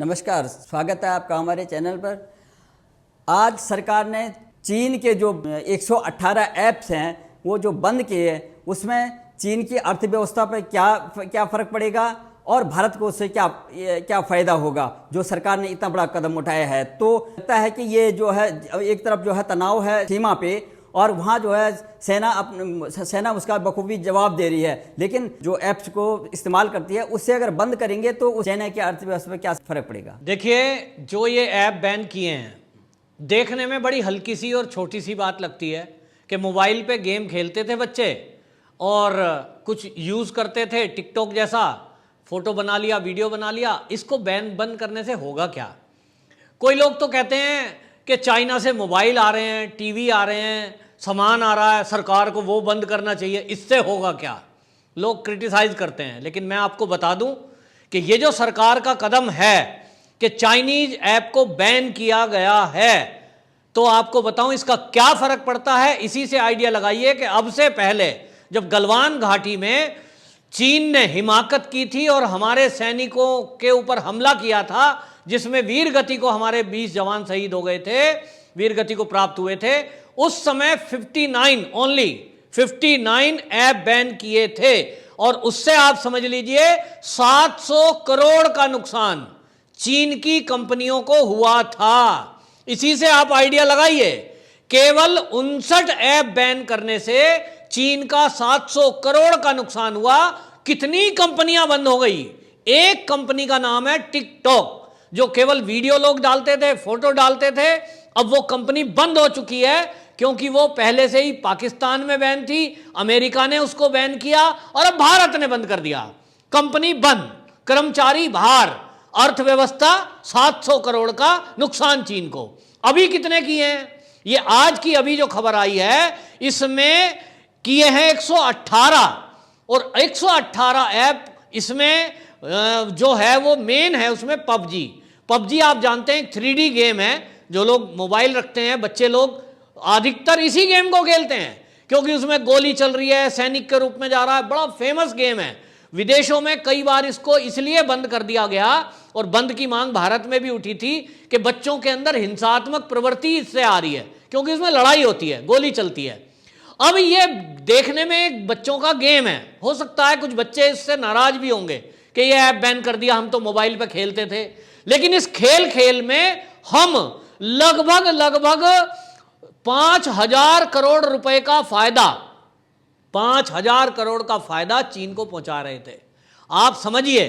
नमस्कार, स्वागत है आपका हमारे चैनल पर। आज सरकार ने चीन के जो 118 ऐप्स हैं वो जो बंद किए हैं, उसमें चीन की अर्थव्यवस्था पर क्या फ़र्क पड़ेगा और भारत को उससे क्या फ़ायदा होगा, जो सरकार ने इतना बड़ा कदम उठाया है। तो लगता है कि ये जो है एक तरफ जो है तनाव है सीमा पे, और वहाँ जो है सेना उसका बखूबी जवाब दे रही है, लेकिन जो ऐप्स को इस्तेमाल करती है उससे अगर बंद करेंगे तो उस सेना की अर्थव्यवस्था पर क्या फ़र्क पड़ेगा। देखिए, जो ये ऐप बैन किए हैं, देखने में बड़ी हल्की सी और छोटी सी बात लगती है कि मोबाइल पे गेम खेलते थे बच्चे और कुछ यूज़ करते थे टिकटॉक जैसा, फ़ोटो बना लिया, वीडियो बना लिया। इसको बंद करने से होगा क्या? कोई लोग तो कहते हैं कि चाइना से मोबाइल आ रहे हैं, टीवी आ रहे हैं, सामान आ रहा है, सरकार को वो बंद करना चाहिए, इससे होगा क्या? लोग क्रिटिसाइज़ करते हैं। लेकिन मैं आपको बता दूं कि ये जो सरकार का कदम है कि चाइनीज ऐप को बैन किया गया है, तो आपको बताऊं इसका क्या फ़र्क पड़ता है। इसी से आइडिया लगाइए कि अब से पहले जब गलवान घाटी में चीन ने हिमाकत की थी और हमारे सैनिकों के ऊपर हमला किया था, जिसमें वीर गति को हमारे 20 जवान शहीद हो गए थे, वीर गति को प्राप्त हुए थे, उस समय 59 ऐप बैन किए थे और उससे आप समझ लीजिए 700 करोड़ का नुकसान चीन की कंपनियों को हुआ था। इसी से आप आइडिया लगाइए, केवल 59 ऐप बैन करने से चीन का 700 करोड़ का नुकसान हुआ। कितनी कंपनियां बंद हो गई? एक कंपनी का नाम है टिकटॉक, जो केवल वीडियो लोग डालते थे, फोटो डालते थे। अब वो कंपनी बंद हो चुकी है क्योंकि वो पहले से ही पाकिस्तान में बैन थी, अमेरिका ने उसको बैन किया और अब भारत ने बंद कर दिया। कंपनी बंद, कर्मचारी बाहर, अर्थव्यवस्था 700 करोड़ का नुकसान चीन को। अभी कितने किए हैं? ये आज की अभी जो खबर आई है इसमें किए हैं 118, और 118 ऐप इसमें जो है वो मेन है उसमें पबजी आप जानते हैं 3D गेम है। जो लोग मोबाइल रखते हैं, बच्चे लोग अधिकतर इसी गेम को खेलते हैं क्योंकि उसमें गोली चल रही है, सैनिक के रूप में जा रहा है, बड़ा फेमस गेम है। विदेशों में कई बार इसको इसलिए बंद कर दिया गया और बंद की मांग भारत में भी उठी थी कि बच्चों के अंदर हिंसात्मक प्रवृत्ति इससे आ रही है क्योंकि इसमें लड़ाई होती है, गोली चलती है। अब ये देखने में एक बच्चों का गेम है, हो सकता है कुछ बच्चे इससे नाराज भी होंगे कि ये ऐप बैन कर दिया, हम तो मोबाइल पे खेलते थे। लेकिन इस खेल में हम लगभग 5,000 करोड़ रुपए का फायदा, 5,000 करोड़ का फायदा चीन को पहुंचा रहे थे। आप समझिए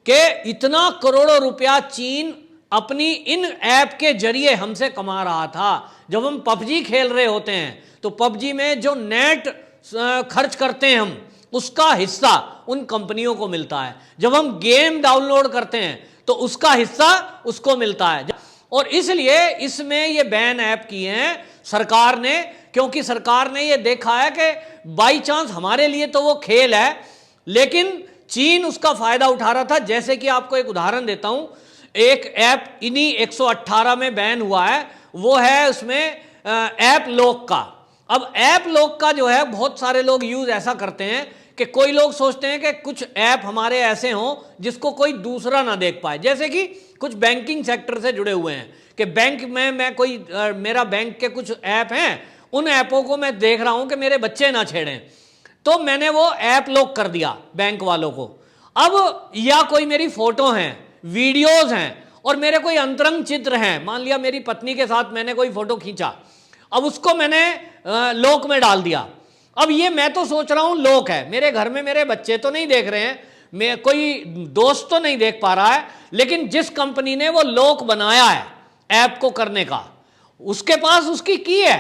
कि इतना करोड़ों रुपया चीन अपनी इन ऐप के जरिए हमसे कमा रहा था। जब हम पबजी खेल रहे होते हैं तो पबजी में जो नेट खर्च करते हैं हम, उसका हिस्सा उन कंपनियों को मिलता है। जब हम गेम डाउनलोड करते हैं तो उसका हिस्सा उसको मिलता है। और इसलिए इसमें ये बैन ऐप किए हैं सरकार ने, क्योंकि सरकार ने ये देखा है कि बाई चांस हमारे लिए तो वो खेल है, लेकिन चीन उसका फायदा उठा रहा था। जैसे कि आपको एक उदाहरण देता हूं, एक ऐप इन्हीं 118 में बैन हुआ है, वो है उसमें ऐप लॉक का। अब ऐप लॉक का जो है बहुत सारे लोग यूज ऐसा करते हैं कि कोई लोग सोचते हैं कि कुछ ऐप हमारे ऐसे हों जिसको कोई दूसरा ना देख पाए। जैसे कि कुछ बैंकिंग सेक्टर से जुड़े हुए हैं कि बैंक में मैं कोई मेरा बैंक के कुछ ऐप हैं, उन ऐपों को मैं देख रहा हूं कि मेरे बच्चे ना छेड़ें, तो मैंने वो ऐप लॉक कर दिया बैंक वालों को। अब या कोई मेरी फोटो हैं, वीडियोज हैं और मेरे कोई अंतरंग चित्र हैं, मान लिया मेरी पत्नी के साथ मैंने कोई फोटो खींचा, अब उसको मैंने लॉक में डाल दिया। अब ये मैं तो सोच रहा हूं लॉक है, मेरे घर में मेरे बच्चे तो नहीं देख रहे हैं, मैं कोई दोस्त तो नहीं देख पा रहा है, लेकिन जिस कंपनी ने वो लॉक बनाया है ऐप को करने का, उसके पास उसकी की है,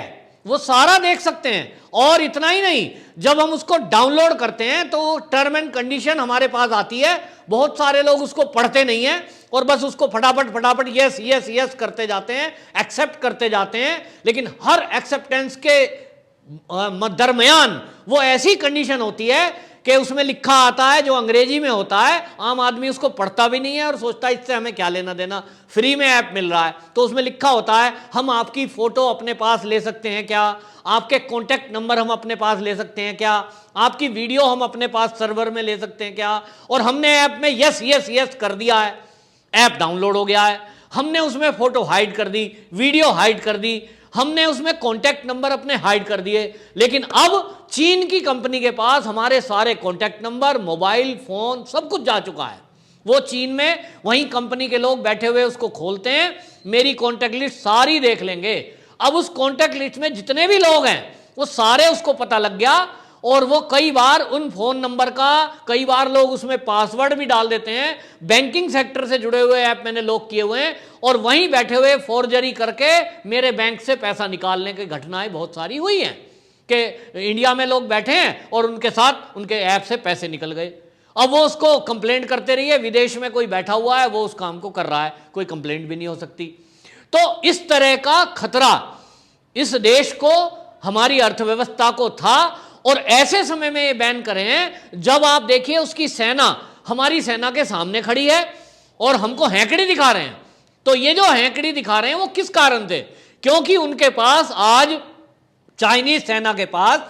वो सारा देख सकते हैं। और इतना ही नहीं, जब हम उसको डाउनलोड करते हैं तो टर्म एंड कंडीशन हमारे पास आती है। बहुत सारे लोग उसको पढ़ते नहीं है और बस उसको फटाफट यस यस यस करते जाते हैं, एक्सेप्ट करते जाते हैं। लेकिन हर एक्सेप्टेंस के दरमियान वो ऐसी कंडीशन होती है कि उसमें लिखा आता है जो अंग्रेजी में होता है, आम आदमी उसको पढ़ता भी नहीं है और सोचता है इससे हमें क्या लेना देना, फ्री में ऐप मिल रहा है। तो उसमें लिखा होता है हम आपकी फोटो अपने पास ले सकते हैं क्या, आपके कॉन्टैक्ट नंबर हम अपने पास ले सकते हैं क्या, आपकी वीडियो हम अपने पास सर्वर में ले सकते हैं क्या, और हमने ऐप में यस यस यस कर दिया है। ऐप डाउनलोड हो गया है, हमने उसमें फोटो हाइड कर दी, वीडियो हाइड कर दी, हमने उसमें कॉन्टैक्ट नंबर अपने हाइड कर दिए, लेकिन अब चीन की कंपनी के पास हमारे सारे कॉन्टैक्ट नंबर, मोबाइल फोन सब कुछ जा चुका है। वो चीन में वहीं कंपनी के लोग बैठे हुए उसको खोलते हैं, मेरी कॉन्टैक्ट लिस्ट सारी देख लेंगे। अब उस कॉन्टैक्ट लिस्ट में जितने भी लोग हैं वो सारे उसको पता लग गया, और वो कई बार उन फोन नंबर का, कई बार लोग उसमें पासवर्ड भी डाल देते हैं। बैंकिंग सेक्टर से जुड़े हुए ऐप मैंने लॉक किए हुए हैं, और वहीं बैठे हुए फोर्जरी करके मेरे बैंक से पैसा निकालने की घटनाएं बहुत सारी हुई हैं कि इंडिया में लोग बैठे हैं और उनके साथ उनके ऐप से पैसे निकल गए। अब वो उसको कंप्लेंट करते रहिए, विदेश में कोई बैठा हुआ है वो उस काम को कर रहा है, कोई कंप्लेंट भी नहीं हो सकती। तो इस तरह का खतरा इस देश को, हमारी अर्थव्यवस्था को था, और ऐसे समय में ये बैन करे हैं जब आप देखिए उसकी सेना हमारी सेना के सामने खड़ी है और हमको हैंकड़ी दिखा रहे हैं। तो ये जो हैंकड़ी दिखा रहे हैं वो किस कारण थे? क्योंकि उनके पास आज, चाइनीज सेना के पास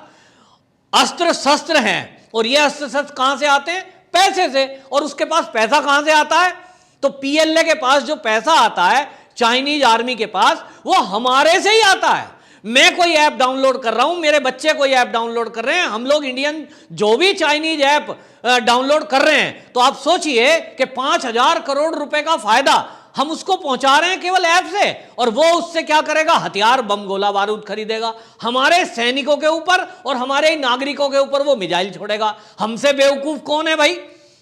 अस्त्र शस्त्र हैं, और ये अस्त्र शस्त्र कहां से आते हैं? पैसे से। और उसके पास पैसा कहां से आता है? तो पीएलए के पास जो पैसा आता है चाइनीज आर्मी के पास, वो हमारे से ही आता है। मैं कोई ऐप डाउनलोड कर रहा हूं, मेरे बच्चे कोई ऐप डाउनलोड कर रहे हैं, हम लोग इंडियन जो भी चाइनीज ऐप डाउनलोड कर रहे हैं, तो आप सोचिए कि 5,000 करोड़ रुपए का फायदा हम उसको पहुंचा रहे हैं केवल ऐप से, और वो उससे क्या करेगा? हथियार, बम, गोला बारूद खरीदेगा, हमारे सैनिकों के ऊपर और हमारे नागरिकों के ऊपर वो मिसाइल छोड़ेगा। हमसे बेवकूफ कौन है भाई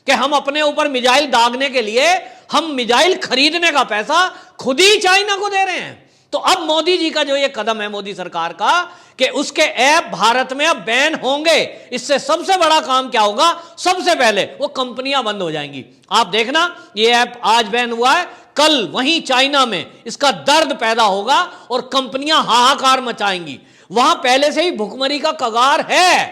कि हम अपने ऊपर मिसाइल दागने के लिए हम मिसाइल खरीदने का पैसा खुद ही चाइना को दे रहे हैं। तो अब मोदी जी का जो ये कदम है, मोदी सरकार का, कि उसके ऐप भारत में अब बैन होंगे, इससे सबसे बड़ा काम क्या होगा? सबसे पहले वो कंपनियां बंद हो जाएंगी। आप देखना, ये ऐप आज बैन हुआ है, कल वहीं चाइना में इसका दर्द पैदा होगा और कंपनियां हाहाकार मचाएंगी। वहां पहले से ही भुखमरी का कगार है,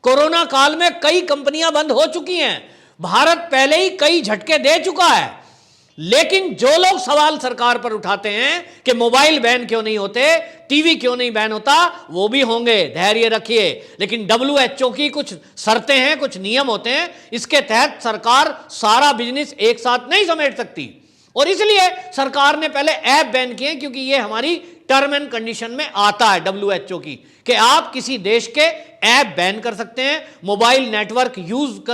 कोरोना काल में कई कंपनियां बंद हो चुकी हैं, भारत पहले ही कई झटके दे चुका है। लेकिन जो लोग सवाल सरकार पर उठाते हैं कि मोबाइल बैन क्यों नहीं होते, टीवी क्यों नहीं बैन होता, वो भी होंगे, धैर्य रखिए। लेकिन WHO की कुछ शर्तें हैं, कुछ नियम होते हैं, इसके तहत सरकार सारा बिजनेस एक साथ नहीं समेट सकती, और इसलिए सरकार ने पहले ऐप बैन किए, क्योंकि ये हमारी टर्म एंड कंडीशन में आता है WHO की, कि आप किसी देश के ऐप बैन कर सकते हैं, मोबाइल नेटवर्क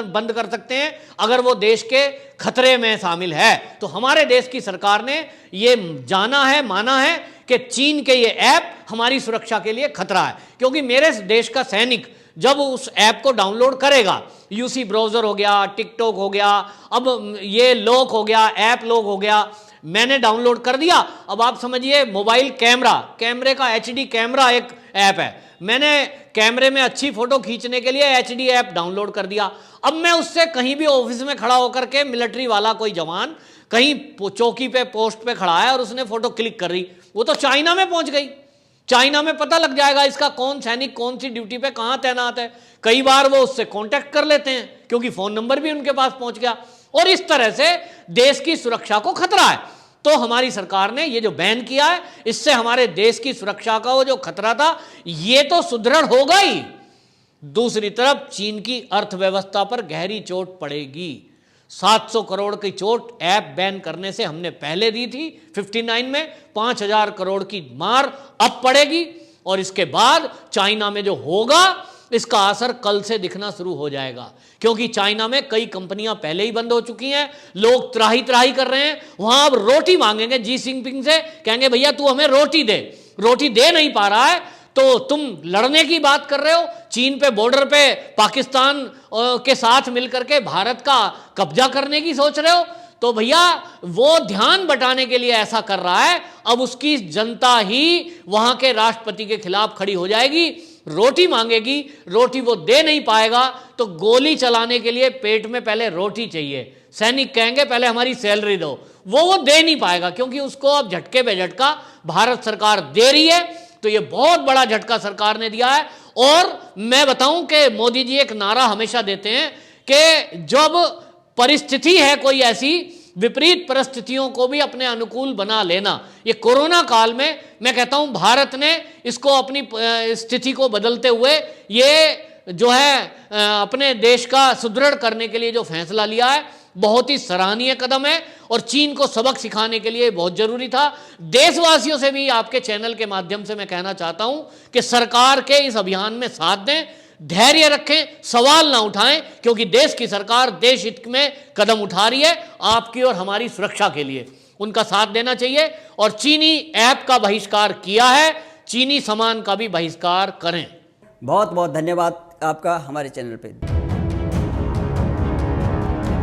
बंद कर सकते हैं अगर वो देश के खतरे में शामिल है। तो हमारे देश की सरकार ने ये जाना है, माना है कि चीन के ये ऐप हमारी सुरक्षा के लिए खतरा है। क्योंकि मेरे देश का सैनिक जब उस ऐप को डाउनलोड करेगा, यूसी ब्राउजर हो गया, टिकटॉक हो गया, अब ये लॉक हो गया, ऐप लॉक हो गया, मैंने डाउनलोड कर दिया। अब आप समझिए मोबाइल कैमरे का HD कैमरा एक ऐप है, मैंने कैमरे में अच्छी फोटो खींचने के लिए HD ऐप डाउनलोड कर दिया। अब मैं उससे कहीं भी ऑफिस में खड़ा होकर के, मिलिट्री वाला कोई जवान कहीं चौकी पे, पोस्ट पे खड़ा है और उसने फोटो क्लिक कर दी, वो तो चाइना में पहुंच गई। चाइना में पता लग जाएगा इसका कौन सैनिक कौन सी ड्यूटी पे कहां तैनात है। कई बार वो उससे कांटेक्ट कर लेते हैं क्योंकि फोन नंबर भी उनके पास पहुंच गया, और इस तरह से देश की सुरक्षा को खतरा है। तो हमारी सरकार ने ये जो बैन किया है, इससे हमारे देश की सुरक्षा का वो जो खतरा था ये तो सुदृढ़ होगा ही, दूसरी तरफ चीन की अर्थव्यवस्था पर गहरी चोट पड़ेगी। 700 करोड़ की चोट ऐप बैन करने से हमने पहले दी थी 59 में, 5,000 करोड़ की मार अब पड़ेगी, और इसके बाद चाइना में जो होगा इसका असर कल से दिखना शुरू हो जाएगा। क्योंकि चाइना में कई कंपनियां पहले ही बंद हो चुकी हैं, लोग त्राही त्राही कर रहे हैं, वहां अब रोटी मांगेंगे जी जिनपिंग से, कहेंगे भैया तू हमें रोटी दे, रोटी दे नहीं पा रहा है तो तुम लड़ने की बात कर रहे हो, चीन पे बॉर्डर पे पाकिस्तान के साथ मिलकर के भारत का कब्जा करने की सोच रहे हो। तो भैया वो ध्यान बटाने के लिए ऐसा कर रहा है, अब उसकी जनता ही वहां के राष्ट्रपति के खिलाफ खड़ी हो जाएगी, रोटी मांगेगी, रोटी वो दे नहीं पाएगा तो गोली चलाने के लिए पेट में पहले रोटी चाहिए, सैनिक कहेंगे पहले हमारी सैलरी दो, वो दे नहीं पाएगा क्योंकि उसको अब झटके पे झटका भारत सरकार दे रही है। तो ये बहुत बड़ा झटका सरकार ने दिया है। और मैं बताऊं कि मोदी जी एक नारा हमेशा देते हैं कि जब परिस्थिति है कोई ऐसी, विपरीत परिस्थितियों को भी अपने अनुकूल बना लेना। ये कोरोना काल में मैं कहता हूं भारत ने इसको अपनी स्थिति को बदलते हुए ये जो है अपने देश का सुदृढ़ करने के लिए जो फैसला लिया है बहुत ही सराहनीय कदम है और चीन को सबक सिखाने के लिए बहुत जरूरी था। देशवासियों से भी आपके चैनल के माध्यम से मैं कहना चाहता हूं कि सरकार के इस अभियान में साथ दें, धैर्य रखें, सवाल ना उठाएं, क्योंकि देश की सरकार देश हित में कदम उठा रही है आपकी और हमारी सुरक्षा के लिए। उनका साथ देना चाहिए और चीनी ऐप का बहिष्कार किया है, चीनी सामान का भी बहिष्कार करें। बहुत बहुत धन्यवाद आपका हमारे चैनल पे।